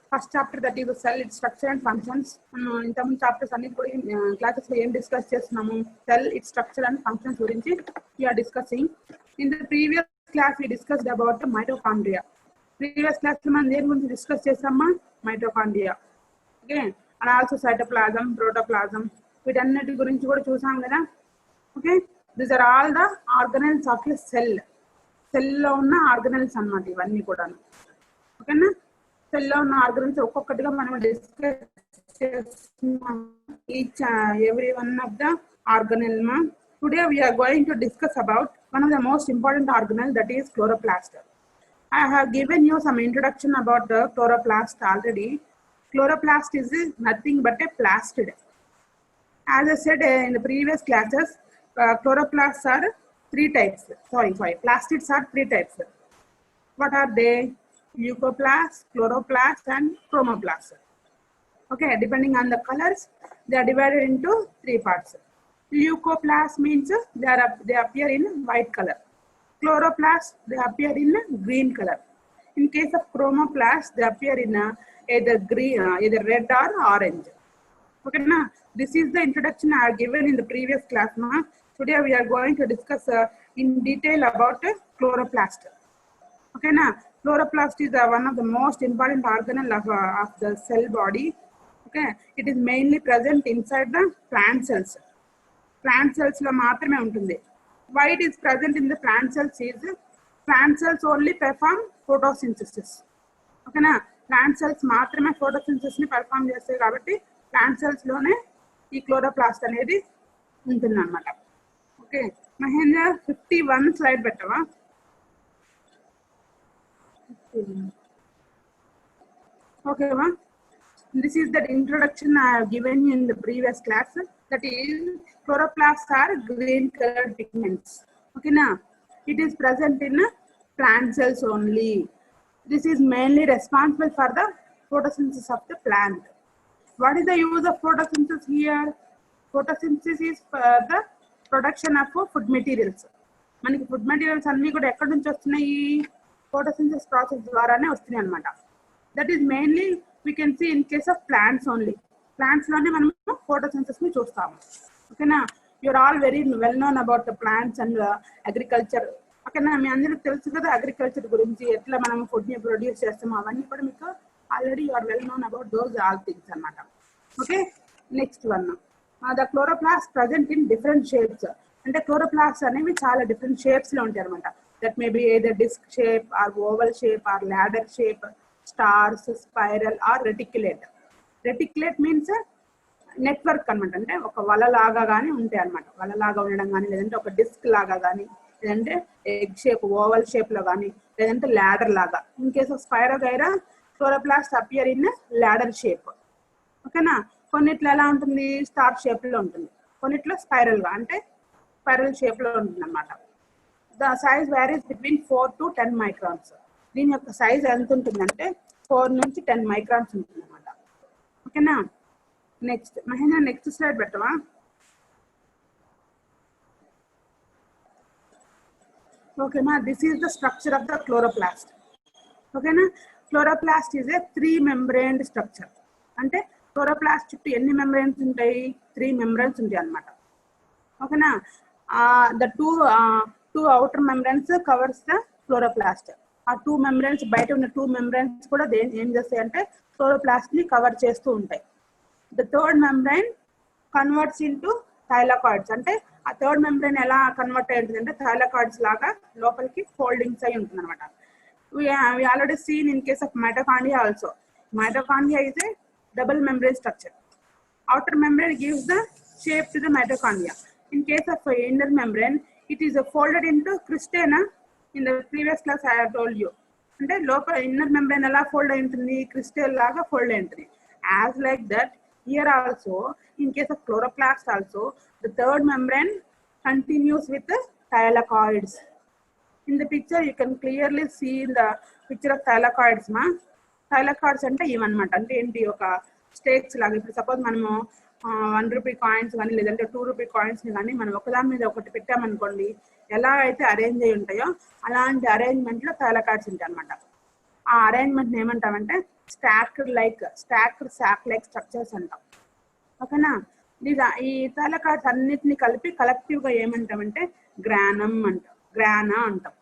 First chapter, that is the cell, its structure and functions. In terms of chapters and classes we discuss cell, its structure and functions we are discussing. In the previous class we discussed about the mitochondria. Previous class we discussed mitochondria. Okay, and also cytoplasm, protoplasm. Okay, these are all the organelles of a cell. Cell lo unna organelles annamata ivanni kodanu. Okay na? Cell lo unna organelles okkokatiga manam discuss chestunnamu each every one of the organelle ma. Today we are going to discuss about one of the most important organelle, that is chloroplast. I have given you some introduction about the chloroplast already. Chloroplast is nothing but a plastid. As I said in the previous classes, chloroplasts are three types. Plastids are three types. What are they? Leucoplasts, chloroplasts, and chromoplasts. Okay, depending on the colors, they are divided into three parts. Leucoplasts means they appear in white color. Chloroplasts, they appear in green color. In case of chromoplasts, they appear in either green, either red or orange. Okay, na? This is the introduction I have given in the previous class. Na? Today we are going to discuss in detail about chloroplast. Okay, na? Chloroplast is one of the most important organelle of the cell body. Okay, it is mainly present inside the plant cells. Plant cells lo maatrame untundi. Why it is present in the plant cells is plant cells only perform photosynthesis. Okay, na? Plant cells maatrame photosynthesis ni perform chestayi kabatti plant cells lone ee chloroplast anedi untundi annamata. Okay, Mahendra 51 slide bettava. Okay, ma. This is the introduction I have given you in the previous class. That is, chloroplasts are green colored pigments. Okay, na? It is present in plant cells only. This is mainly responsible for the photosynthesis of the plant. What is the use of photosynthesis here? Photosynthesis is for the production of food materials. మనకి food materials అన్ని కూడా ఎక్కడి నుంచి వస్తున్నాయి? Photosynthesis process ద్వారానే వస్తున్నాయి అన్నమాట. That is mainly we can see in case of plants only. Plants లోనే మనం ఫోటోసింథసిస్ ని చూస్తాము. ఓకేనా? You are all very well known about the plants and agriculture. ఓకేనా? మీ అందరికి తెలుసు కదా అగ్రికల్చర్ గురించి, ఎట్లా మనం ఫుడ్ ని ప్రొడ్యూస్ చేస్తాము, అవన్నీ కూడా మీకు already you are well known about those all things అన్నమాట. Okay, next one. The chloroplast present in different shapes. అంటే క్లోరోప్లాస్ట్ అనేవి చాలా డిఫరెంట్ షేప్స్ లో ఉంటాయి అనమాట. That may be either disc shape or oval shape or ladder shape, stars, spiral or reticulate. Reticulate means network అనమాట. అంటే ఒక వల లాగా కానీ ఉంటాయి అనమాట. వల లాగా ఉండడం కానీ, లేదంటే ఒక డిస్క్ లాగా కానీ, లేదంటే ఎగ్ షేప్ ఓవల్ షేప్ లో కానీ, లేదంటే ల్యాడర్ లాగా. In case of spirogyra, chloroplast appear in ladder shape. ఓకేనా? కొన్నిట్లో ఎలా ఉంటుంది? స్టార్ షేప్ లో ఉంటుంది. కొన్నిట్లో స్పైరల్ గా, అంటే స్పైరల్ షేప్ లో ఉంటుంది అన్నమాట. The size varies between 4 to 10 microns. దీని యొక్క సైజ్ ఎంత ఉంటుందంటే 4 నుంచి 10 మైక్రాన్స్ ఉంటుంది అన్నమాట. ఓకేనా? నెక్స్ట్ మహేంద్ర, నెక్స్ట్ స్లైడ్ పెట్టవా? ఓకేనా? This is the structure of the chloroplast. ఓకేనా? Chloroplast is a 3 membrane structure. అంటే క్లోరోప్లాస్ట్ చుట్టూ ఎన్ని మెంబ్రెయిన్స్ ఉంటాయి? 3 membranes ఉంటాయి అన్నమాట. ఓకేనా? The two outer membranes covers the chloroplast. ఆ 2 membranes, బయట ఉన్న 2 membranes కూడా ఏం చేస్తాయి అంటే క్లోరోప్లాస్ట్ ని కవర్ చేస్తూ ఉంటాయి. The third membrane converts into thylakoids. అంటే ఆ థర్డ్ membrane ఎలా కన్వర్ట్ అయి ఉంటుంది అంటే థైలాకాయిడ్స్ లాగా లోపలికి ఫోల్డింగ్స్ అయి ఉంటుంది అనమాట. we already seen in case of mitochondria also. Mitochondria is a double membrane structure. Outer membrane gives the shape to the mitochondria. In case of inner membrane, it is folded into cristae. In the previous class I have told you. అంటే లోపల inner membrane ఎలా fold అయి ఉంటుంది? Crystal లాగా fold అయి ఉంటుంది. As like that here also, in case of chloroplast also, the third membrane continues with the thylakoids. In the picture you can clearly see the picture of thylakoids మా. Thylakoids అంటే ఇవన్నమాట. అంటే ఏంటి, ఒక స్టేక్స్ లాగా. ఇప్పుడు సపోజ్ మనము 1 రూపీ కాయిన్స్ కానీ లేదంటే 2 రూపీ కాయిన్స్ కానీ మనం ఒకదాని మీద ఒకటి పెట్టామనుకోండి, ఎలా అయితే అరేంజ్ అయి ఉంటాయో అలాంటి అరేంజ్మెంట్ లో థైలాకాయిడ్స్ ఉంటాయి అనమాట. ఆ అరేంజ్మెంట్ ఏమంటామంటే స్టాక్డ్ సాక్ లైక్ స్ట్రక్చర్స్ అంటాం. ఓకేనా. ఈ థైలాకాయిడ్స్ అన్నిటిని కలిపి కలెక్టివ్ గా ఏమంటామంటే గ్రానా అంటాం.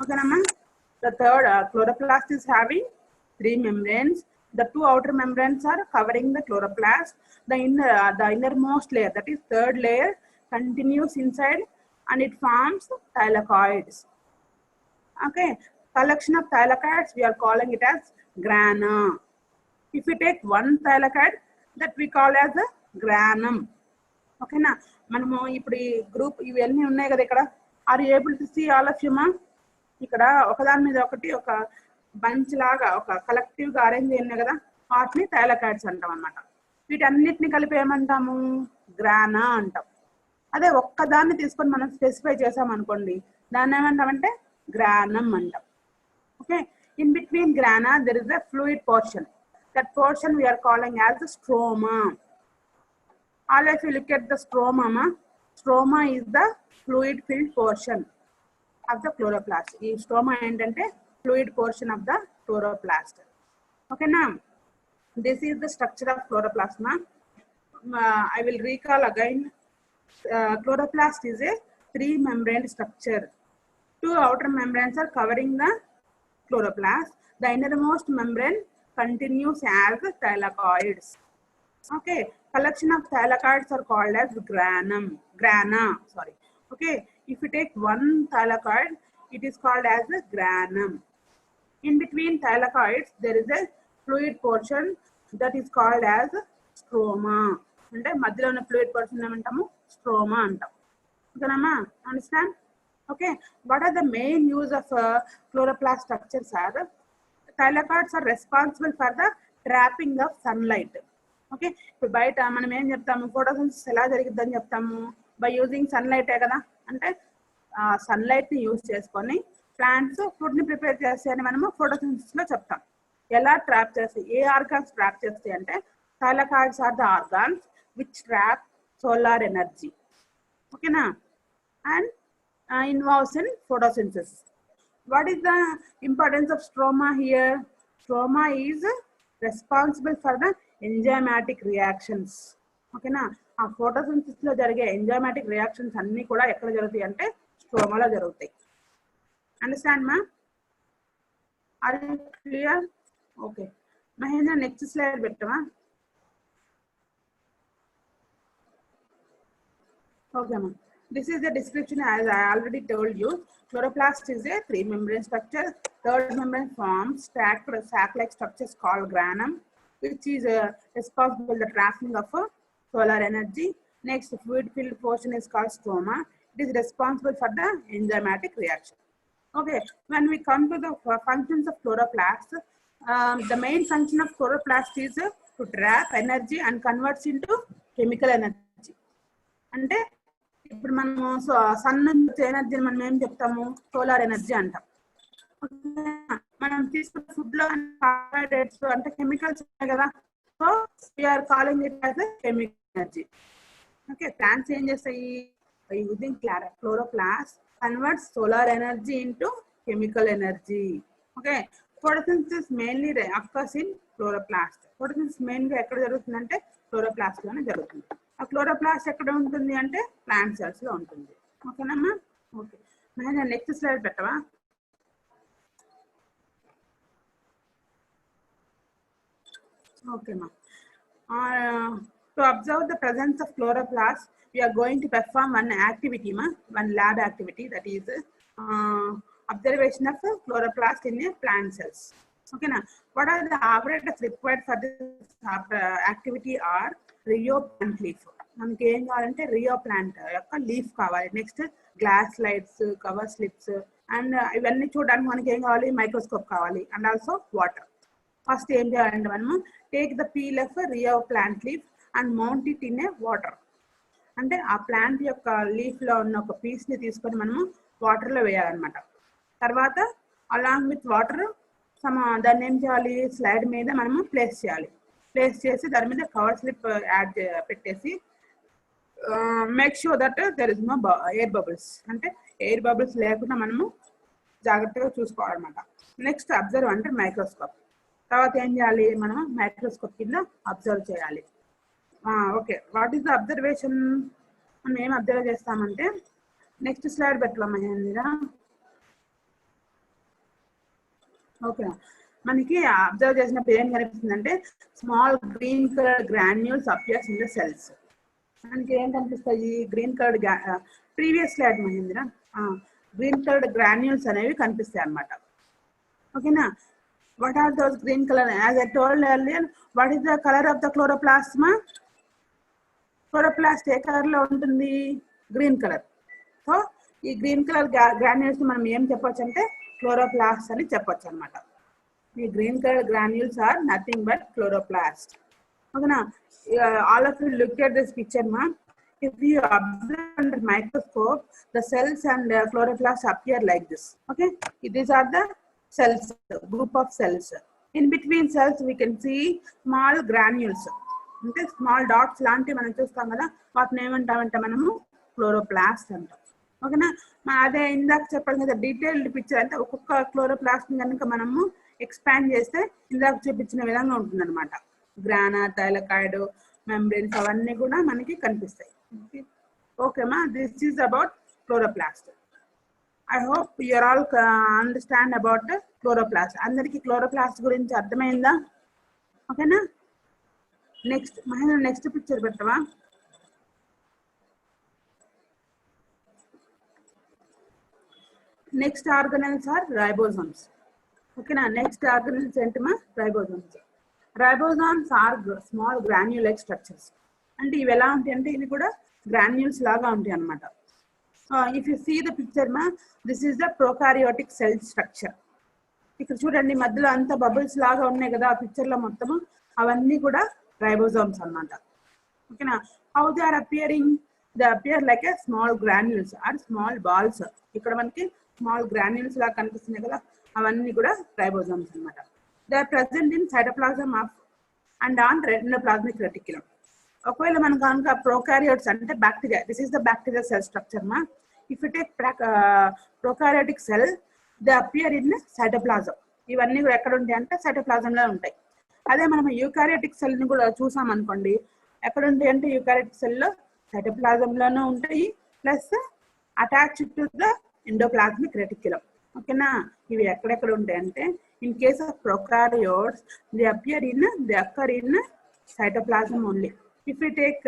ఓకేనమ్మా. The third, chloroplast is having 3 membranes. The 2 outer membranes are covering the chloroplast. The innermost layer, that is third layer, continues inside and it forms thylakoids. Okay, collection of thylakoids we are calling it as grana. If we take one thylakoid, that we call as a granum. Okay na. మనము ఇప్పుడు ఈ group ఇవన్నీ ఉన్నాయి కదా ఇక్కడ. Are you able to see all of you మా? ఇక్కడ ఒకదాని మీద ఒకటి ఒక బంచ్ లాగా ఒక కలెక్టివ్ గా అరేంజ్ ఉన్నాయి కదా, వాటిని థైలాకాయిడ్స్ అంటాం అన్నమాట. వీటన్నిటిని కలిపి ఏమంటాము, గ్రానా అంటాం. అదే ఒక్కదాన్ని తీసుకొని మనం స్పెసిఫై చేసాం అనుకోండి, దాన్ని ఏమంటామంటే గ్రానం అంటాం. Okay. In between grana there is a fluid portion. That portion we are calling as stroma. Always you look at the stroma ma. Stroma is the fluid filled portion of the chloroplast. Ee stroma endante fluid portion of the chloroplast. Okay na. This is the structure of chloroplast ma. I will recall again. Chloroplast is a 3 membrane structure. 2 outer membranes are covering the chloroplast. The innermost membrane continues as thylakoids. Okay, collection of thylakoids are called as grana. Okay, if you take one thylakoid, it is called as a granum. In between thylakoids there is a fluid portion that is called as stroma. అంటే మధ్యలో ఉన్న fluid portion ఏమంటాము, stroma అంటాం. ఓకేనమ్మా, understand? Okay. what are the main use of chloroplast structures are? Thylakoids are responsible for the trapping of sunlight. Okay. ఇప్పుడు బయట మనం ఏం చెప్తాము, ఫోటోసింథసిస్ ఎలా జరిగిద్దని చెప్తాము, బై యూజింగ్ సన్లైటే కదా. అంటే సన్లైట్ ని యూజ్ చేసుకొని ప్లాంట్స్ ఫుడ్ ని ప్రిపేర్ చేస్తాయని మనము ఫోటోసింథసిస్ లో చెప్తాం. ఎలా ట్రాప్ చేస్తాయి, ఏ ఆర్గాన్స్ ట్రాప్ చేస్తాయి అంటే thylakoids are the organs which trap solar energy. ఓకేనా. And involves in photosynthesis. What is the importance of stroma here? Stroma is responsible for the enzymatic reactions. ఓకేనా. ఆ ఫోటోసింథసిస్ లో జరిగే ఎంజైమాటిక్ రియాక్షన్స్ అన్ని కూడా ఎక్కడ జరుగుతాయి అంటే స్ట్రోమాలో జరుగుతాయి. అండర్స్టాండ్ మా? Are you clear? Okay. Mahendra next slide పెట్టమా? ఓకే మా. This is the description as I already told you. Chloroplast is a 3 membrane structure. Third membrane forms stacked sac-like structures called granum, which is responsible for the trapping of solar energy. Next, fluid filled portion is called stroma. It is responsible for the enzymatic reaction. Okay, when we come to the functions of chloroplast, the main function of chloroplast is to trap energy and converts into chemical energy. అంటే ఇప్పుడు మనము sun నుంచి ఎనర్జీని మనం ఏం చెప్తాము, solar energy అంటాం. మనం తీసుకున్న ఫుడ్ లో కార్బోహైడ్రేట్స్ అంటే కెమికల్స్ ఉన్నాయి కదా, so we are calling it as chemical energy. Okay. Plants ఏం చేస్తాయి, by using chloroplast converts solar energy into chemical energy. Okay. Photosynthesis mainly occurs in chloroplast. Photosynthesis main గా ఎక్కడ జరుగుతుందంటే క్లోరోప్లాస్ట్ లోనే జరుగుతుంది. ఆ క్లోరోప్లాస్ట్ ఎక్కడ ఉంటుంది అంటే ప్లాంట్ సెల్స్ లో ఉంటుంది. ఓకేనమ్మా? ఓకే. నెక్స్ట్ స్లైడ్ పెట్టవా? Okay, ma. To observe the presence of chloroplast, we are going to perform one activity, ma, one lab activity, that is observation of chloroplast in a plant cells. Okay, na. What are the apparatus required for this activity are Rio plant leaf. మనకి ఏం కావాలంటే Rio plant యొక్క leaf కావాలి. Next glass slides, cover slips, and ఇవన్నీ చూడడానికి మనకి ఏం కావాలి, మైక్రోస్కోప్ కావాలి, అండ్ ఆల్సో వాటర్. ఫస్ట్ ఏం చేయాలంటే మనము take the peel off Rio plant leaf and mount it in a water. అంటే ఆ ప్లాంట్ యొక్క లీఫ్ లో ఉన్న ఒక పీస్ ని తీసుకొని మనము వాటర్ లో వేయాలన్నమాట. తర్వాత అలాంగ్ విత్ వాటర్ దాన్ని ఏం చేయాలి, స్లైడ్ మీద మనము ప్లేస్ చేయాలి. ప్లేస్ చేసి దాని మీద కవర్ స్లిప్ యాడ్ పెట్టేసి make sure that there is no air bubbles, అంటే ఎయిర్ బబుల్స్ లేకుండా మనము జాగ్రత్తగా చూసుకోవాలన్నమాట. నెక్స్ట్ అబ్జర్వ్ అంటే మైక్రోస్కోప్. తర్వాత ఏం చేయాలి, మనం మైక్రోస్కోప్ కింద అబ్జర్వ్ చేయాలి. Okay, what is the observation? మనం ఏం అబ్జర్వ్ చేస్తామంటే, నెక్స్ట్ స్లైడ్ పెట్టాం మహేంద్ర. ఓకే, మనకి అబ్జర్వ్ చేసినప్పుడు ఏం కనిపిస్తుందంటే small green colour granules appears in the cells. మనకి ఏం కనిపిస్తాయి, green colour previous slide Mahendra, green colour granules అనేవి కనిపిస్తాయి అన్నమాట. ఓకేనా, what are those green colour? As I told earlier, what is the colour of the క్లోరోప్లాస్మా? క్లోరోప్లాస్ట్ ఏ colour లో ఉంటుంది? Green colour. సో ఈ గ్రీన్ కలర్ గ్రాన్యూల్స్ మనం ఏం చెప్పొచ్చు అంటే క్లోరోప్లాస్ట్ అని చెప్పొచ్చు అనమాట. ఈ green colour granules are nothing but chloroplast. ఓకేనా, all of you look at this picture మా. If you observe under microscope, the cells and chloroplasts appear like this. Okay, these are the cells, group of cells. In between cells we can see small granules, అంటే small dots లాంటివి మనం చూస్తాం కదా, వాటిని ఏమంటామంటే మనము chloroplast అంటాం. ఓకేనా, అదే ఇందాక చెప్పాను కదా డీటెయిల్డ్ పిక్చర్, అంటే ఒక్కొక్క క్లోరోప్లాస్ట్ కనుక మనము ఎక్స్పాండ్ చేస్తే ఇందాక చూపించిన విధంగా ఉంటుంది అనమాట. గ్రానా, థైలకాయిడ్, మెంబ్రెన్స్ అవన్నీ కూడా మనకి కనిపిస్తాయి. Okay ma, this is about chloroplast. I hope you are all understand about the chloroplast. Andariki chloroplast gurinchi ardhamainda? Okay na, next Mahina, next picture pettava. Next organelles are ribosomes. Okay na, next organelles enti ma ribosomes. Ribosomes are small granule-like structures. అంటే ఇవి ఎలా ఉంటాయి అంటే ఇవి కూడా granules లాగా ఉంటాయి అన్నమాట. If you see the picture మా, this is the prokaryotic cell structure. ఇక్కడ చూడండి మధ్యలో అంతా బబుల్స్ లాగా ఉన్నాయి కదా ఆ పిక్చర్ లో మొత్తము, అవన్నీ కూడా రైబోజోమ్స్ అన్నమాట. ఓకేనా, how they are appearing? They appear like a small granules or small balls. ఇక్కడ మనకి స్మాల్ గ్రాన్యూల్స్ లాగా కనిపిస్తున్నాయి కదా, అవన్నీ కూడా రైబోజోమ్స్ అన్నమాట. They are present in cytoplasm of and on endoplasmic reticulum. ఒకవేళ మనం కనుక ప్రోకారియోట్స్ అంటే bacteria, this is the bacterial cell structure మా. If you take prokaryotic cell, they appear in cytoplasm. ఇవన్నీ కూడా ఎక్కడ ఉంటాయి అంటే సైటోప్లాజంలో ఉంటాయి. అదే మనం యూకారియోటిక్ సెల్ ని కూడా చూసాం అనుకోండి, ఎక్కడ ఉంటాయి అంటే యూకారియోటిక్ సెల్లో సైటోప్లాజంలోనూ ఉంటాయి, plus attach to the endoplasmic reticulum. ఓకేనా, ఇవి ఎక్కడెక్కడ ఉంటాయి అంటే in case of prokaryotes they అక్కర్ in cytoplasm only. If we take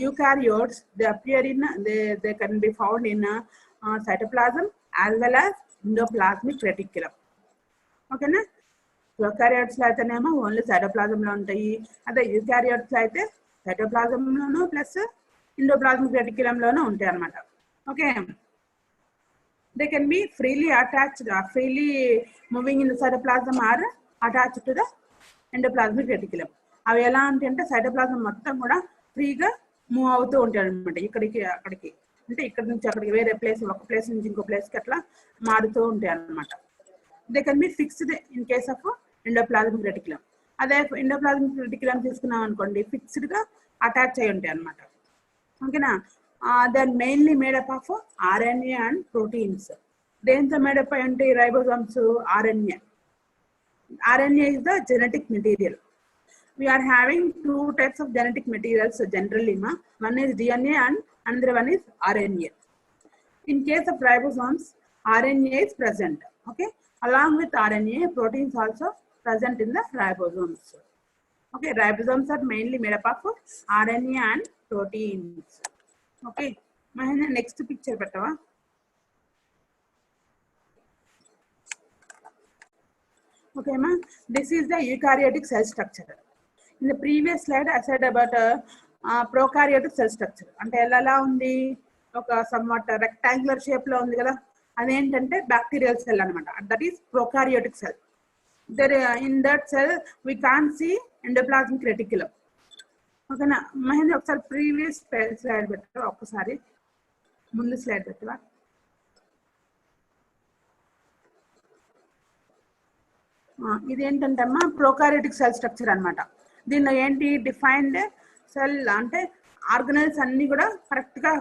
eukaryotes, they appear in they can be found in cytoplasm as well as endoplasmic reticulum. Okay na, prokaryotes lo aithenemo only cytoplasm lo untayi, ade eukaryotes lo aithe cytoplasm lono plus endoplasmic reticulum lono untayi anamata. Okay, they can be freely attached, freely moving in the cytoplasm or attached to the endoplasmic reticulum. అవి ఎలా ఉంటాయి అంటే cytoplasm మొత్తం కూడా ఫ్రీగా move అవుతూ ఉంటాయి అనమాట, ఇక్కడికి అక్కడికి, అంటే ఇక్కడ నుంచి అక్కడికి వేరే ప్లేస్, ఒక ప్లేస్ నుంచి ఇంకో ప్లేస్కి అట్లా మారుతూ ఉంటాయి అనమాట. They can be fixed in case of endoplasmic reticulum. అదే ఎండోప్లాస్మిక్ రెటిక్యులం తీసుకున్నాం అనుకోండి, ఫిక్స్డ్గా అటాచ్ అయి ఉంటాయి అనమాట. ఓకేనా, they are mainly made up of RNA and proteins. దేంతో మేడప్ అయి ఉంటాయి ribosomes? RNA. RNA is the genetic material. We are having two types of genetic materials generally ma. One is DNA and another one is RNA. In case of ribosomes, RNA is present. Okay, along with RNA, proteins also present in the ribosomes. Okay, ribosomes are mainly made up of RNA and proteins. Okay, Mahina, next picture pettava. Okay ma, this is the eukaryotic cell structure. In the previous slide I said about prokaryotic cell structure. అంటే ఎలా ఉంది, ఒక somewhat rectangular shape లో ఉంది కదా, అదేంటంటే bacterial cell అన్నమాట. That is prokaryotic cell. There in that cell we can't see endoplasmic reticulum. ఓకేనా, మహేంద్ర ఒకసారి ప్రీవియస్ స్లైడ్ పెట్టావా, ఒక్కసారి ముందు స్లైడ్ పెట్టావా? ఇది ఏంటంటే అమ్మా ప్రోకారియోటిక్ సెల్ స్ట్రక్చర్ అన్నమాట. దీనిలో ఏంటి డిఫైన్డ్ సెల్ అంటే ఆర్గనైల్స్ అన్ని కూడా కరెక్ట్ గా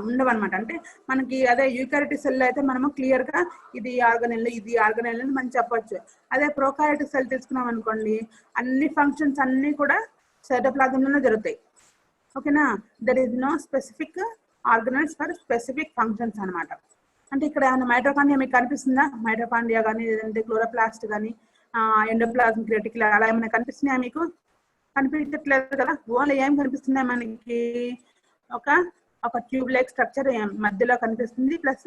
ఉండవు అనమాట. అంటే మనకి అదే యూకారియోటిక్ సెల్ అయితే మనము క్లియర్ గా ఇది ఆర్గనైల్ ఇది ఆర్గనైల్ అని మనం చెప్పొచ్చు. అదే ప్రోకారియోటిక్ సెల్ తీసుకున్నాం అనుకోండి, అన్ని ఫంక్షన్స్ అన్ని కూడా సైటోప్లాజంలోనే జరుగుతాయి. ఓకేనా, there is no specific organelles for specific functions అనమాట. అంటే ఇక్కడ మైటోకాండ్రియా మీకు కనిపిస్తుందా? మైటోకాండ్రియా కానీ లేదంటే క్లోరోప్లాస్ట్ కానీ ఎండోప్లాజ్మిక్ రెటిక్యులమ్ అలా ఏమైనా కనిపిస్తున్నాయా మీకు? కనిపించట్లేదు కదా. ఓన్లీ ఏం కనిపిస్తున్నాయి మనకి? ఒక ట్యూబ్ లైక్ స్ట్రక్చర్ మధ్యలో కనిపిస్తుంది, ప్లస్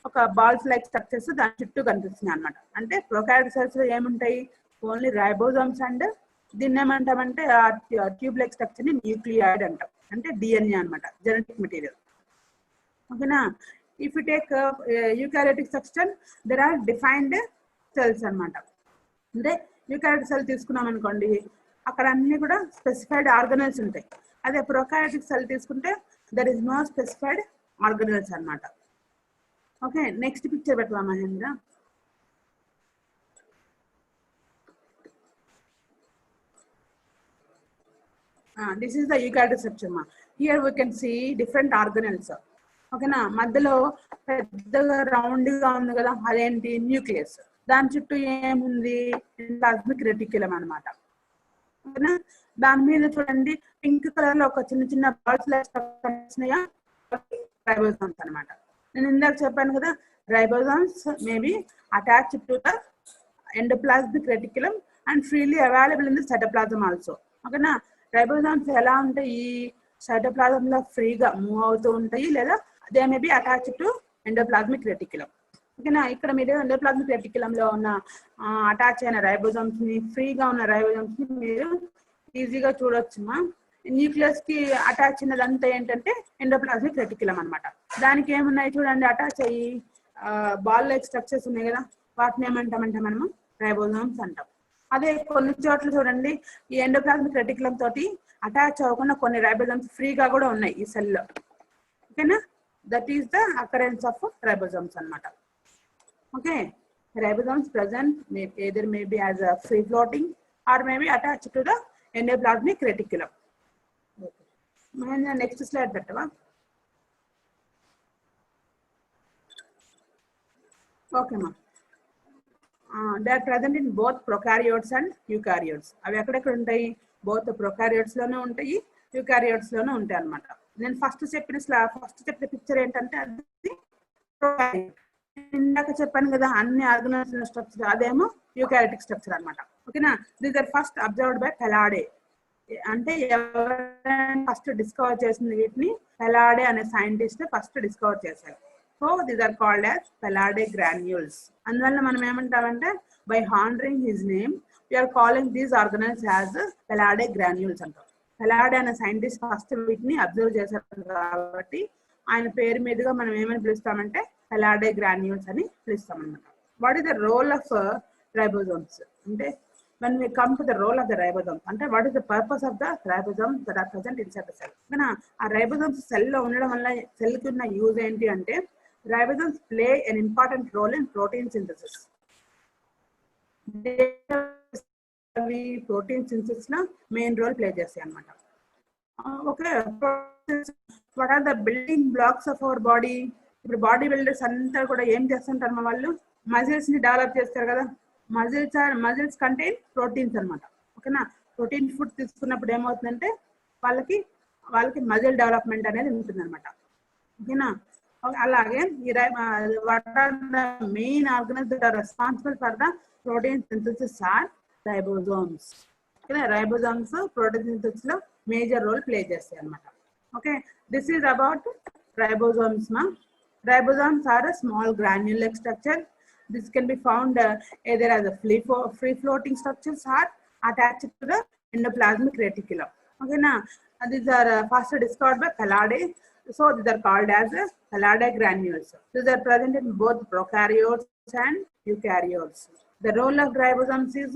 ఒక బాల్స్ లైక్ స్ట్రక్చర్స్ దాని చుట్టూ కనిపిస్తున్నాయి అనమాట. అంటే ప్రొకారియోటిక్ సెల్స్ లో ఏముంటాయి? ఓన్లీ రైబోజోమ్స్ అండ్ దీన్ని ఏమంటామంటే ఆ ట్యూబ్ లైక్ స్ట్రక్చర్ ని న్యూక్లియాయిడ్ అంటాం. అంటే డిఎన్ఏ అనమాట, జెనెటిక్ మెటీరియల్. ఓకేనా. If you take eukaryotic section there are defined cells అనమాట. అంటే యూకారియోటిక్ సెల్ తీసుకున్నాం అనుకోండి, అక్కడ అన్ని కూడా స్పెసిఫైడ్ ఆర్గనల్స్ ఉంటాయి. అదే ప్రొకారియోటిక్ సెల్ తీసుకుంటే there is no specified organelles అనమాట. ఓకే, నెక్స్ట్ పిక్చర్ పెట్టవా Mahendra? This is the eukaryotic section. Here we can see different organelles. ఓకేనా, మధ్యలో పెద్దగా రౌండ్ గా ఉంది కదా, అదేంటి? న్యూక్లియస్. దాని చుట్టూ ఏముంది? ప్లాస్మిక్ రెటిక్యులం అనమాట. ఓకేనా, దాని మీద చూడండి పింక్ కలర్ లో ఒక చిన్న చిన్న బాల్స్ రైబోజోమ్స్ అనమాట. నేను ఇందాక చెప్పాను కదా, ribosomes maybe attached to the endoplasmic reticulum and freely available in the cytoplasm also. ఓకేనా, రైబోజోమ్స్ ఎలా ఉంటాయి? సైటోప్లాజం లో ఫ్రీగా మూవ్ అవుతూ ఉంటాయి, లేదా they may be attached to endoplasmic reticulum. ఓకేనా, ఇక్కడ మీరు ఎండోప్లాస్మిక్ రెటిక్యులం లో ఉన్న అటాచ్ అయిన రైబోజోమ్స్ ని, ఫ్రీగా ఉన్న రైబోజోమ్స్ ని మీరు ఈజీగా చూడొచ్చుమా. న్యూక్లియస్ కి అటాచ్ అయినదంతా ఏంటంటే ఎండోప్లాస్మిక్ రెటిక్యులం అనమాట. దానికి ఏమున్నాయి చూడండి, అటాచ్ అయ్యి బాల్ లైక్ స్ట్రక్చర్స్ ఉన్నాయి కదా, వాటిని ఏమంటామంటే మనము రైబోజోమ్స్ అంటాం. అదే కొన్ని చోట్ల చూడండి ఈ ఎండోప్లాస్మిక్ రెటిక్యులం తోటి అటాచ్ అవ్వకుండా కొన్ని రైబోజోమ్స్ ఫ్రీగా కూడా ఉన్నాయి ఈ సెల్ లో. ఓకేనా, that is the occurrence of ribosomes అనమాట. Okay, ribosomes present either may be as a free floating or may be attached to the endoplasmic reticulum. Okay, next slide పెట్టవా? ఓకే మా, they are present in both prokaryotes and eukaryotes. అవి ఎక్కడెక్కడ ఉంటాయి? Both prokaryotes లోనే ఉంటాయి, eukaryotes లోనే ఉంటాయి అనమాట. నేను ఫస్ట్ చెప్పిన పిక్చర్ ఏంటంటే అది ప్రొకారియోట్. ఇందాక చెప్పాను కదా అన్ని ఆర్గనైజ్ స్ట్రక్చర్, అదేమో యూకారియోటిక్ స్ట్రక్చర్ అనమాట. ఓకేనా, these are first observed by Palade. అంటే ఫస్ట్ డిస్కవర్ చేసింది వీటిని పెలాడే అనే సైంటిస్ట్ ఫస్ట్ డిస్కవర్ చేశారు. So these are called as Palade granules. అందువల్ల మనం ఏమంటామంటే by honouring his name we are calling these organise as Palade granules అంటాం. పెలాడే అనే సైంటిస్ట్ ఫస్ట్ వీటిని అబ్జర్వ్ చేశారు కాబట్టి ఆయన పేరు మీదుగా మనం ఏమని పిలుస్తామంటే పెలాడే గ్రాన్యూల్స్ అని పిలుస్తాం అనమాట. What is the role of ribosomes అంటే when we come to the role of the ribosomes, అంటే what is the purpose of the ribosomes that are present inside the cell? ఓకేనా, ఆ రైబోజోమ్స్ సెల్ లో ఉండడం వల్ల సెల్ కి ఉన్న use ఏంటి అంటే ribosomes play an important role in protein synthesis. అవి ప్రోటీన్ సింథసిస్ లో మెయిన్ రోల్ ప్లే చేస్తాయి అనమాట. Okay, what are the building blocks of our body? ఇప్పుడు బాడీ బిల్డర్స్ అంతా కూడా ఏం చేస్తుంటారు మా వాళ్ళు? మజిల్స్ ని డెవలప్ చేస్తారు కదా. మజిల్స్ కంటైన్ ప్రోటీన్స్ అనమాట. ఓకేనా, ప్రోటీన్ ఫుడ్ తీసుకున్నప్పుడు ఏమవుతుందంటే వాళ్ళకి మజిల్ డెవలప్మెంట్ అనేది ఉంటుంది అనమాట. ఓకేనా, అలాగే ఈ what are the main organise that are responsible for the protein synthesis are ribosomes. Okay, ribosomes protein synthesis లో మేజర్ రోల్ ప్లే చేస్తాయి అనమాట. Okay, this is about ribosomes. Ribosomes are a small granule-like structure. This can be found either as a free floating structures or attached to the endoplasmic reticulum. Okay, now these are first discovered by Palade. So these are called as Palade granules. These are present in both prokaryotes and eukaryotes. The role of ribosomes is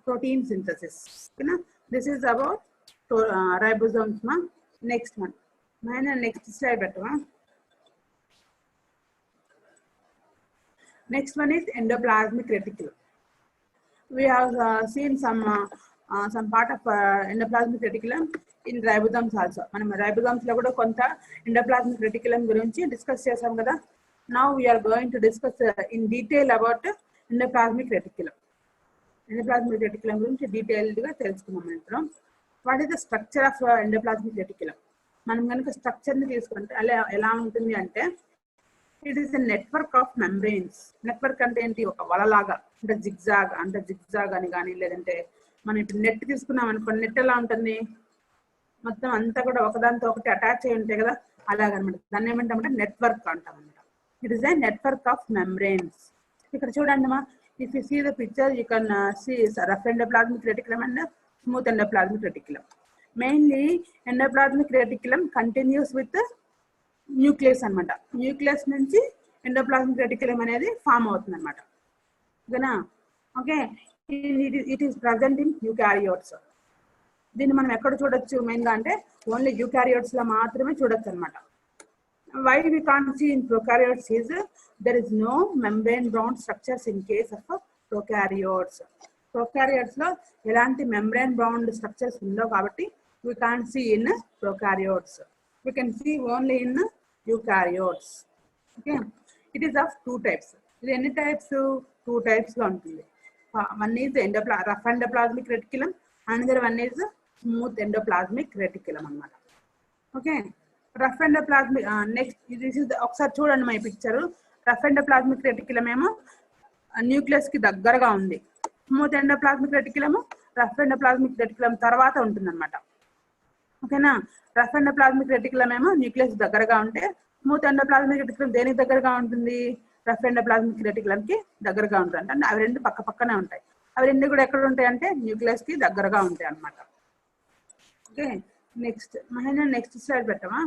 protein synthesis. Okay, now this is about ribosomes. Next one. Next slide. Next one is endoplasmic reticulum. we have seen some part of endoplasmic reticulum in ribosomes also. మనం ribosomes లో కూడా కొంత endoplasmic reticulum గురించి discuss చేసాం కదా. Now we are going to discuss in detail about endoplasmic reticulum. Endoplasmic reticulum గురించి detailed గా తెలుసుకున్నాం ఇప్పుడు. What is the structure of endoplasmic reticulum? మనం కనుక స్ట్రక్చర్ ని తీసుకుంటే అలా ఎలా ఉంటుంది అంటే, it is a network of membranes. Network అంటే ఏంటి? ఒక వలలాగా, అంటే జిగ్జాగ్ అని కానీ, లేదంటే మనం ఇప్పుడు నెట్ తీసుకున్నాం అనుకోండి, నెట్ ఎలా ఉంటుంది? మొత్తం అంతా కూడా ఒకదానితో ఒకటి అటాచ్ అయి ఉంటాయి కదా, అలాగనమాట. దాన్ని ఏమంటామంటే నెట్వర్క్ అంటాం అనమాట. It is a network of membranes. ఇక్కడ చూడండి మా, if you see the picture you can see rough endoplasmic reticulum and smooth endoplasmic reticulum. Mainly endoplasmic reticulum continues with nucleus అనమాట. న్యూక్లియస్ నుంచి ఎండోప్లాస్మిక్ రెటిక్యులం అనేది form అవుతుంది అనమాట. ఓకేనా? Okay, it is present in eukaryotes. దీన్ని మనం ఎక్కడ చూడొచ్చు మెయిన్గా అంటే ఓన్లీ యూకారియోట్స్ లో మాత్రమే చూడొచ్చు అనమాట. Why we can't see in prokaryotes is there is no membrane bound structures in case of prokaryotes. Prokaryotes లో ఎలాంటి మెంబ్రెయిన్ బౌండ్ స్ట్రక్చర్స్ ఉండవు కాబట్టి we can't see in prokaryotes. We can see only in eukaryotes. Okay, it is of two types. There any types? Two types ga untundi. One is rough endoplasmic reticulum, another one is smooth endoplasmic reticulum annamata. Okay, rough endoplasmic next this is okkar chudandi my picture. Rough endoplasmic reticulum emo nucleus ki daggaraga undi. Smooth endoplasmic reticulum rough endoplasmic reticulum tarvata untundi annamata. ఓకేనా? Rough endoplasmic reticulum ఏమో nucleus దగ్గరగా ఉంటే, smooth endoplasmic reticulum దేనికి దగ్గరగా ఉంటుంది? Rough endoplasmic reticulum కి దగ్గరగా ఉంటుంది. అంటే అవి రెండు పక్క పక్కనే ఉంటాయి. అవి రెండు కూడా ఎక్కడ ఉంటాయి అంటే న్యూక్లియస్ కి దగ్గరగా ఉంటాయి అన్నమాట. Okay, next Mahendra next slide పెట్టమా.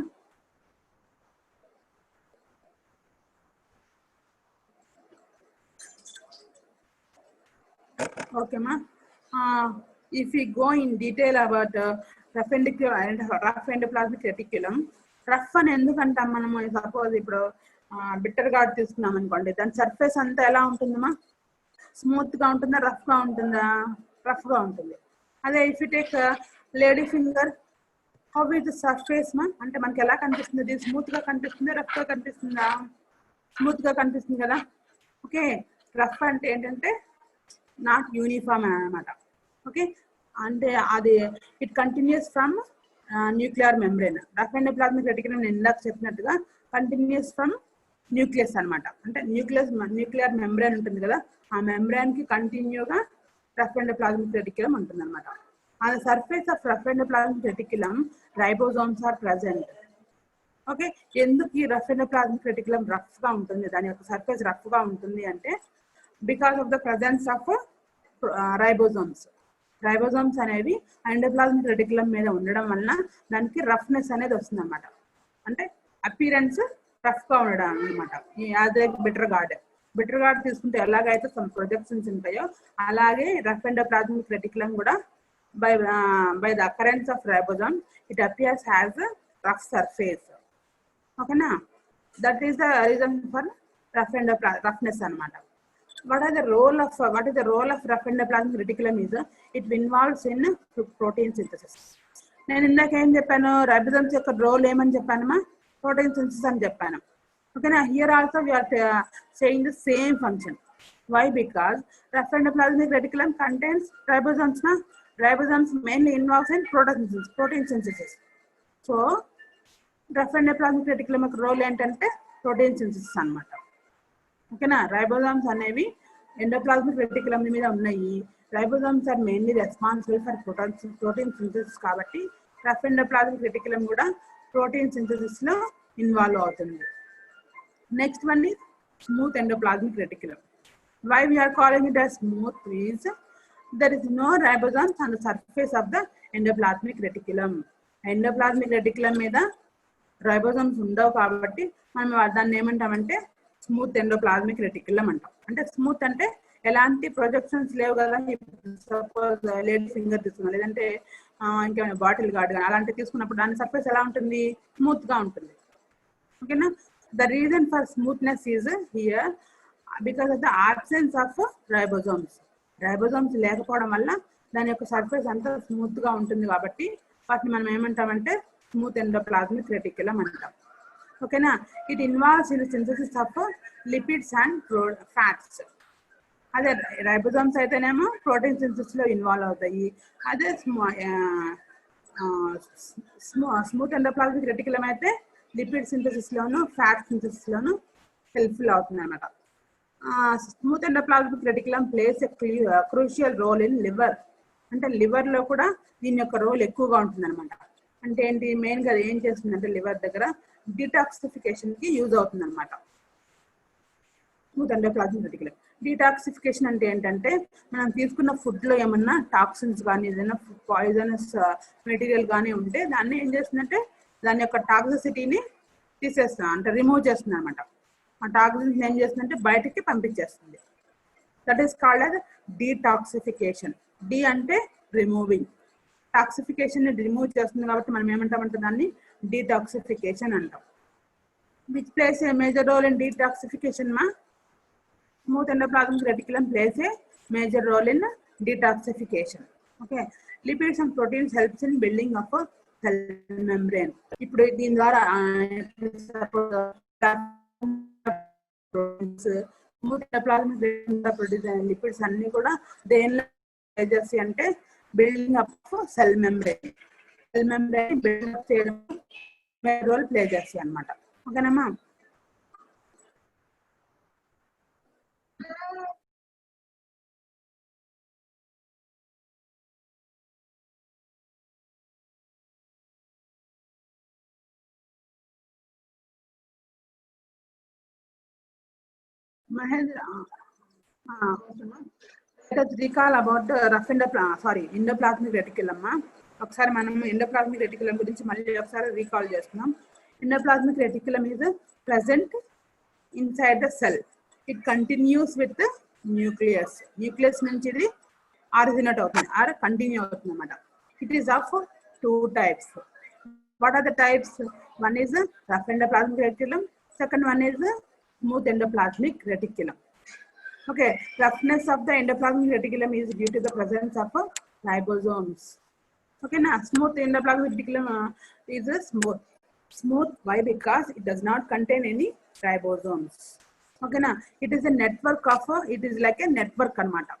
ఓకేమా, if we go in detail about rough endoplasmic reticulum, రఫ్ అని ఎందుకంటాం మనము? సపోజ్ ఇప్పుడు బిట్టర్ గార్డ్ తీసుకున్నాం అనుకోండి, దాని సర్ఫేస్ అంతా ఎలా ఉంటుందమ్మా? స్మూత్ గా ఉంటుందా, రఫ్ గా ఉంటుందా? రఫ్ గా ఉంటుంది. అదే if you take lady finger, how is the surface మా? అంటే మనకి ఎలా కనిపిస్తుంది? స్మూత్ గా కనిపిస్తుందా, రఫ్ గా కనిపిస్తుందా? స్మూత్ గా కనిపిస్తుంది కదా. ఓకే, రఫ్ అంటే ఏంటంటే నాట్ యూనిఫామ్ అనమాట. ఓకే, అంటే అది it continues from nuclear membrane. Rough endoplasmic reticulum నేను ఇందాక చెప్పినట్టుగా కంటిన్యూస్ ఫ్రమ్ న్యూక్లియస్ అనమాట. అంటే న్యూక్లియర్ మెంబ్రెయిన్ ఉంటుంది కదా, ఆ మెంబ్రెయిన్ కి కంటిన్యూగా రఫ్ ఎండోప్లాస్మిక్ రెటిక్యులం ఉంటుంది అనమాట. ఆ surface of rough endoplasmic reticulum ribosomes are present. Okay, ఎందుకు ఈ రఫ్ ఎండోప్లాస్మిక్ రెటిక్యులం రఫ్ గా ఉంటుంది, దాని యొక్క సర్ఫేస్ రఫ్ గా ఉంటుంది అంటే because of the presence of ribosomes. Ribosomes అనేవి ఎండోప్లాస్మిక్ రెటిక్యులం మీద ఉండడం వలన దానికి రఫ్నెస్ అనేది వస్తుంది అనమాట. అంటే అపీరెన్స్ రఫ్ గా ఉండడం అనమాట. యాజ్ లైక్ బిటర్ గార్డ్ తీసుకుంటే ఎలాగైతే సమ్ ప్రొజెక్షన్స్ ఉంటాయో అలాగే రఫ్ ఎండోప్లాస్మిక్ రెటిక్యులం కూడా by the occurrence of ribosome it appears has rough surface. ఓకేనా, that is the reason for roughness అనమాట. What is the role of rough endoplasmic reticulum is it involves in protein synthesis. నేను ఇందాక ఏం చెప్పాను? Ribosomes యొక్క role ఏమని చెప్పానమ్మా? Protein synthesis అని చెప్పాను. ఓకేనా, here also we are saying the same function. Why? Because rough endoplasmic reticulum contains ribosomes. Ribosomes mainly involves in protein synthesis. So rough endoplasmic reticulum యొక్క రోల్ ఏంటంటే ప్రోటీన్ సింథసిస్ అన్నమాట. ఓకేనా, ribosomes అనేవి endoplasmic reticulum మీద ఉన్నాయి. Ribosomes are mainly responsible for protein synthesis కాబట్టి rough endoplasmic reticulum కూడా protein synthesis లో ఇన్వాల్వ్ అవుతుంది. Next one is smooth endoplasmic reticulum. Why we are calling it as smooth is there is no ribosomes on the surface of the endoplasmic reticulum. Endoplasmic reticulum మీద ribosomes ఉండవు కాబట్టి మనం దాన్ని ఏమంటామంటే smooth endoplasmic reticulum అంటాం. అంటే smooth అంటే ఎలాంటి ప్రొజెక్షన్స్ లేవు కదా. సపోజ్ లేడీ ఫింగర్ తీసుకున్నాం, లేదంటే ఇంకేమైనా బాటిల్ గార్డ్ కానీ అలాంటివి తీసుకున్నప్పుడు దాని సర్ఫేస్ ఎలా ఉంటుంది? స్మూత్ గా ఉంటుంది. ఓకేనా, the reason for smoothness is here because of the absence of ribosomes. Ribosomes లేకపోవడం వల్ల దాని యొక్క సర్ఫేస్ అంతా స్మూత్ గా ఉంటుంది కాబట్టి వాటిని మనం ఏమంటామంటే స్మూత్ ఎండోప్లాజ్మిక్ రెటిక్యులం అంటాం. ఓకేనా. It involves in synthesis of lipids and fats. అదే రైబోజోమ్స్ అయితేనేమో ప్రోటీన్ సింథసిస్ లో ఇన్వాల్వ్ అవుతాయి. అదే స్మూత్ ఎండోప్లాజ్మిక్ రెటిక్యులం అయితే లిపిడ్ సింథసిస్ లోను ఫ్యాట్ సింథసిస్ లోను హెల్ప్ఫుల్ అవుతుంది అన్నమాట. Smooth endoplasmic reticulum plays a crucial role in liver. అంటే లివర్ లో కూడా దీని యొక్క రోల్ ఎక్కువగా ఉంటుంది అనమాట. అంటే ఏంటి, మెయిన్ గా ఏం చేస్తుందంటే లివర్ దగ్గర డిటాక్సిఫికేషన్ కి యూజ్ అవుతుంది అనమాట స్మూత్ ఎండోప్లాజ్మిక్ రెటిక్యులం. డిటాక్సిఫికేషన్ అంటే ఏంటంటే మనం తీసుకున్న ఫుడ్ లో ఏమన్నా టాక్సిన్స్ కానీ ఏదైనా పాయిజనస్ మెటీరియల్ కానీ ఉంటే దాన్ని ఏం చేస్తుందంటే దాని యొక్క టాక్సిసిటీని తీసేస్తాం, అంటే రిమూవ్ చేస్తుంది అనమాట. ఆ టాక్సిన్స్ ఏం చేస్తుందంటే బయటికి పంపించేస్తుంది. That is called as detoxification. De అంటే రిమూవింగ్, టాక్సిఫికేషన్ ని రిమూవ్ చేస్తుంది కాబట్టి మనం ఏమంటామంటే దాన్ని డీటాక్సిఫికేషన్ అంటాం. Which plays a major role in detoxification మా? Smooth endoplasmic reticulum plays a major role in detoxification. Okay, lipids and proteins helps in building up a cell membrane. ఇప్పుడు దీని ద్వారా స్మూత్ ఎండోప్లాజ్మిక్ ప్రొడ్యూస్ అయిన లిపిడ్స్ అన్ని కూడా దేనిలో play చేస్తాయి అంటే building up cell membrane. Cell membrane building up చేయడం రోల్ ప్లే చేస్తాయి అన్నమాట. ఓకేనమ్మా. Mahendra, let us recall about rough endoplasmic reticulum. ఒకసారి మనం ఎండోప్లాజ్మిక్ రెటిక్యులం గురించి మళ్ళీ ఒకసారి రీకాల్ చేస్తున్నాం. Endoplasmic reticulum is present inside the cell. It continues with nucleus. Nucleus నుంచి ఇది ఆరిజినేట్ అవుతుంది ఆర్ కంటిన్యూ అవుతుంది అన్నమాట. It is of 2 types. What are the types? One is rough endoplasmic reticulum, second one is smooth endoplasmic reticulum. Okay, roughness of the endoplasmic reticulum is due to the presence of ribosomes. Okay, now smooth endoplasmic reticulum is a smooth. Why? Because it does not contain any ribosomes. Okay, now it is a network of it is like a network anamata.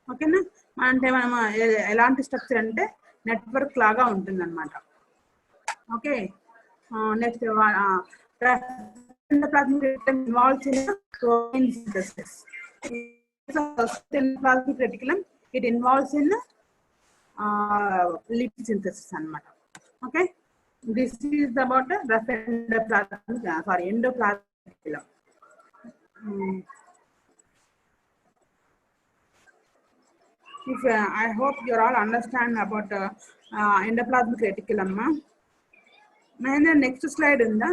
Okay, na అంటే మనం ఎలాంటి structure అంటే network లాగా ఉంటుంది అనమాట. Okay, next endoplasmic reticulum involves in protein synthesis. Endoplasmic reticulum it involves in lipid synthesis anamata. Okay, this is about rough endoplasmic reticulum. If I hope you all understand about endoplasmic reticulum. Mahendra, next slide unda.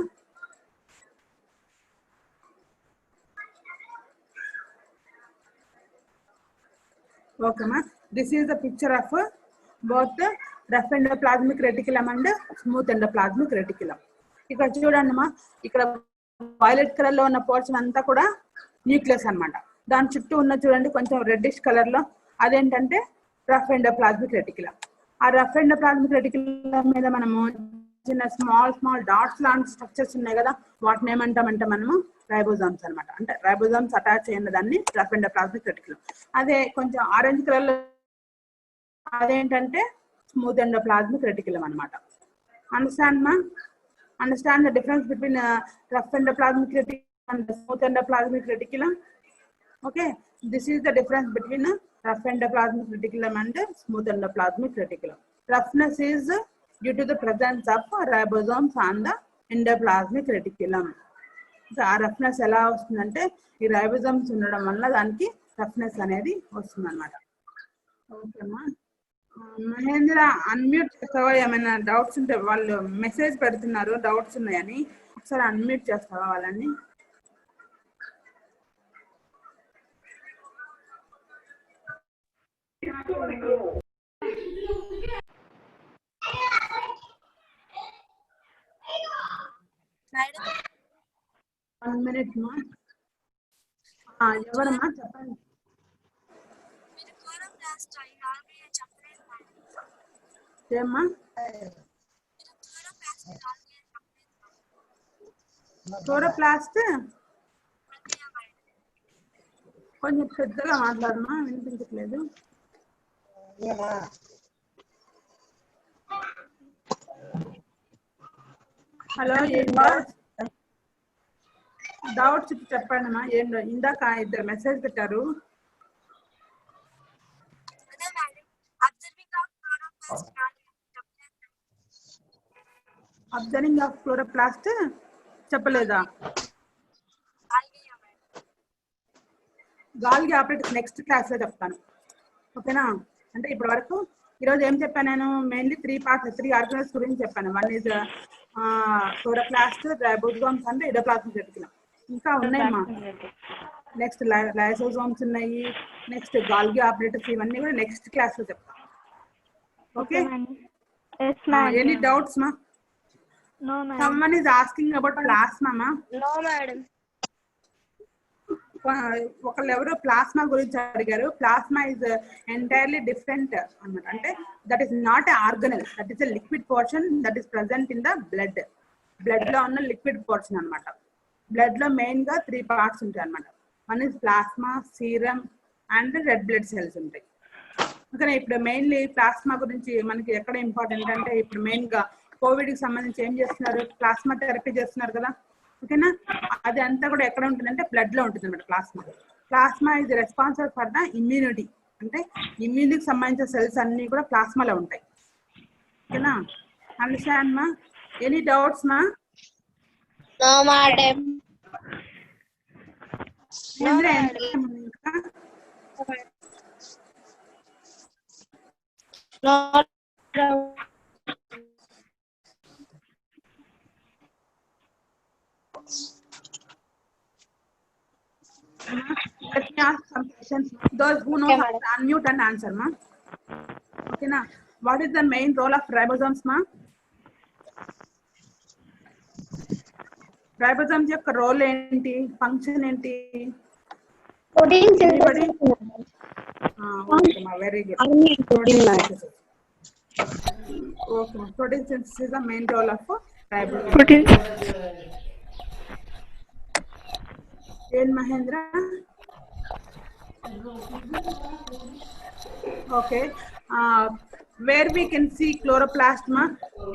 Okay, ma. This is the picture of both the rough endoplasmic reticulum and smooth endoplasmic reticulum. ఇక్కడ చూడండి మా, ఇక్కడ violet colour లో ఉన్న portion అంతా కూడా nucleus అన్నమాట. దాని చుట్టూ ఉన్న చూడండి కొంచెం రెడ్డిష్ కలర్ లో అదేంటంటే రఫ్ ఎండోప్లాజ్మిక్ రెటిక్యులం. ఆ రఫ్ ఎండోప్లాజ్మిక్ రెటిక్యులం మీద మనము చిన్న స్మాల్ డాట్స్ లాంటి స్ట్రక్చర్స్ ఉన్నాయి కదా, వాటిని ఏమంటామంటే మనము రైబోజోమ్స్ అనమాట. అంటే రైబోజోమ్స్ అటాచ్ అయిన దాన్ని రఫ్ ఎండోప్లాజ్మిక్ రెటిక్యులం. అదే కొంచెం ఆరెంజ్ కలర్ లో అదేంటంటే స్మూత్ ఎండోప్లాజ్మిక్ రెటిక్యులం అనమాట. అండర్స్టాండ్ మా? Understand the difference between rough endoplasmic reticulum and the smooth endoplasmic reticulum. Okay, this is the difference between rough endoplasmic reticulum and smooth endoplasmic reticulum. Roughness is due to the presence of ribosomes on the endoplasmic reticulum. So ఆ roughness ఎలా వస్తుందంటే ఈ ribosomes ఉండడం వల్ల దానికి roughness అనేది వస్తుంది అనమాట. ఓకేమ్మా. మహేంద్ర అన్మ్యూట్ చేస్తావా? ఏమైనా డౌట్స్ ఉంటే వాళ్ళు మెసేజ్ పెడుతున్నారు డౌట్స్ ఉన్నాయని, ఒకసారి అన్మ్యూట్ చేస్తావా వాళ్ళని? వన్ మినిట్ మా. ఎవరమ్మా చెప్పండి. ఏమ్మా క్లోరోప్లాస్ట్ కొంచెం పెద్దగా మాట్లాడమా, వినిపించట్లేదు. హలో, ఏం డౌట్స్ చెప్పండి అమ్మా. ఏం ఇందాక ఇద్దరు మెసేజ్ పెట్టారు. అబ్జర్వింగ్ ఆఫ్ క్లోరోప్లాస్ట్ చెప్పలేదా? గాల్గి ఆపరేటర్స్ నెక్స్ట్ క్లాస్ లో చెప్తాను, ఓకేనా? అంటే ఇప్పటి వరకు ఈరోజు ఏం చెప్పాను నేను? మెయిన్లీ త్రీ ఆర్గనైజర్స్ గురించి చెప్పాను. One is chloroplast, ribosomes and endoplasmic reticulum. ఇంకా ఉన్నాయమ్మా. నెక్స్ట్ లైసోజోమ్స్ ఉన్నాయి, నెక్స్ట్ గాల్గి ఆపరేటర్స్, ఇవన్నీ కూడా నెక్స్ట్ క్లాస్ లో చెప్తాను. ఓకే, ఎనీ డౌట్స్ మా? No, madam. Someone is asking about plasma ma. No, madam. ఒకళ్ళు ఎవరో ప్లాస్మా గురించి అడిగారు. ప్లాస్మా ఇస్ ఎంటైర్లీ డిఫరెంట్ అన్నమాట. అంటే that is not a organelle, that is a liquid portion that is present in the blood. Blood లో ఉన్న liquid portion అనమాట. Blood లో మెయిన్ గా 3 పార్ట్స్ ఉంటాయి అనమాట. One is plasma, serum and red blood cells ఉంటాయి. ఓకేనా? ఇప్పుడు మెయిన్లీ ప్లాస్మా గురించి మనకి ఎక్కడ ఇంపార్టెంట్ అంటే, ఇప్పుడు మెయిన్ గా కోవిడ్ కి సంబంధించి ఏం చేస్తున్నారు? ప్లాస్మా థెరపీ చేస్తున్నారు కదా, ఓకేనా? అది అంతా కూడా ఎక్కడ ఉంటుందంటే బ్లడ్ లో ఉంటుంది అనమాట. Plasma is responsible for the immunity. అంటే ఇమ్యూనిటీకి సంబంధించిన సెల్స్ అన్ని కూడా ప్లాస్మాలో ఉంటాయి, ఓకేనా? అండర్స్టాండ్ మా? ఎనీ డౌట్స్ మా? No, madam. No, Let me ask some questions. Those who know, unmute and answer ma. Okay na? What is the main role of ribosomes ma? Ribosomes యొక్క role ఏంటి, function ఏంటి? protein Anybody? Okay ma, very good. Okay ma, protein synthesis is the main role of ribosomes. protein. Yen Mahendra? Okay. Where we can see chloroplast ma?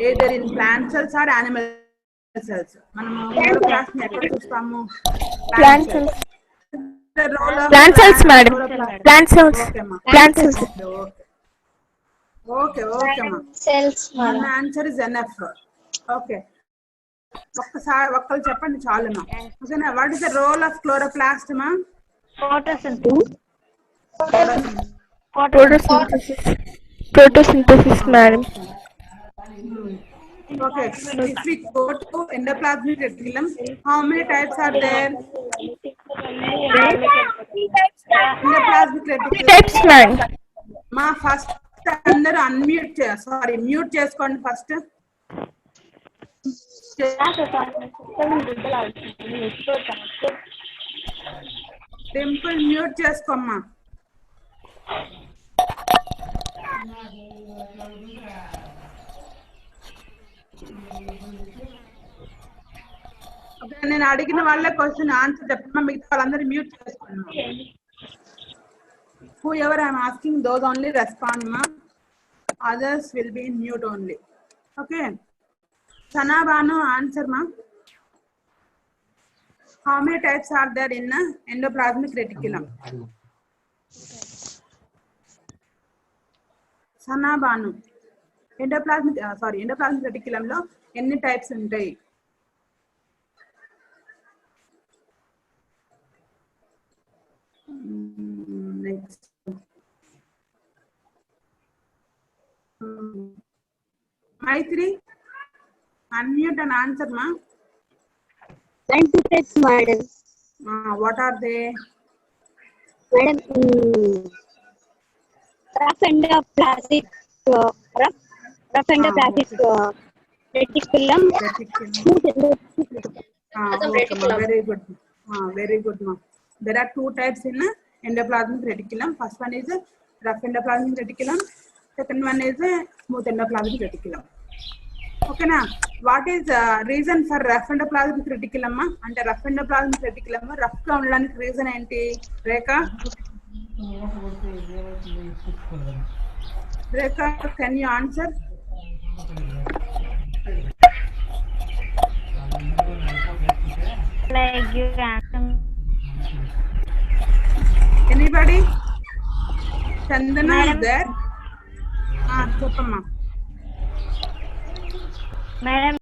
Either in plant cells or animal cells. మనము chloroplast ని ఎక్కడ చూస్తాము? Plant cells. The role of Plant cells, madam. chloroplast. Plant cells. Okay ma. Plant cells. Okay ma. Cells, One madam. answer is enough. Okay. ఒక్కరు చెప్పండి చాలు మా. ఓకేనా? What is the role of chloroplast మా? Photosynthesis. Photosynthesis, madam. Okay. If we go to endoplasmic reticulum, how many types are there? Endoplasmic Three reticulum. types, madam. మా first అందరూ unmute mute చేసుకోండి first. Dimple mute చేసుకోమ్మా. Okay, నేను అడిగిన వాళ్ళ question answer చెప్పమ్మా. మిగతా వాళ్ళందరూ మ్యూట్ చేసుకోండి. Whoever I am asking, those only respond ma. Others will be in mute only. Okay. Sana Banu, answer ma. How many types are there in endoplasmic reticulum? Sana Banu. Endoplasmic reticulum lo ఎన్ని types ఉంటాయి? Next. Maitri, unmute and answer ma. 20 types, madam. What are they? Madam, rough endoplasmic reticulum. Smooth endoplasmic reticulum. Very good. Very good ma. There are 2 types in endoplasmic reticulum. First one is rough endoplasmic reticulum. Second one is a smooth endoplasmic reticulum. Okay na? What is reason for rough endoplasmic reticulum? And rough endoplasmic reticulum rough ga undadaniki reason enti? Rekha? Rekha, can you answer? Like you answer. Anybody? Chandana is Madam. there? Cheppamma. Madam,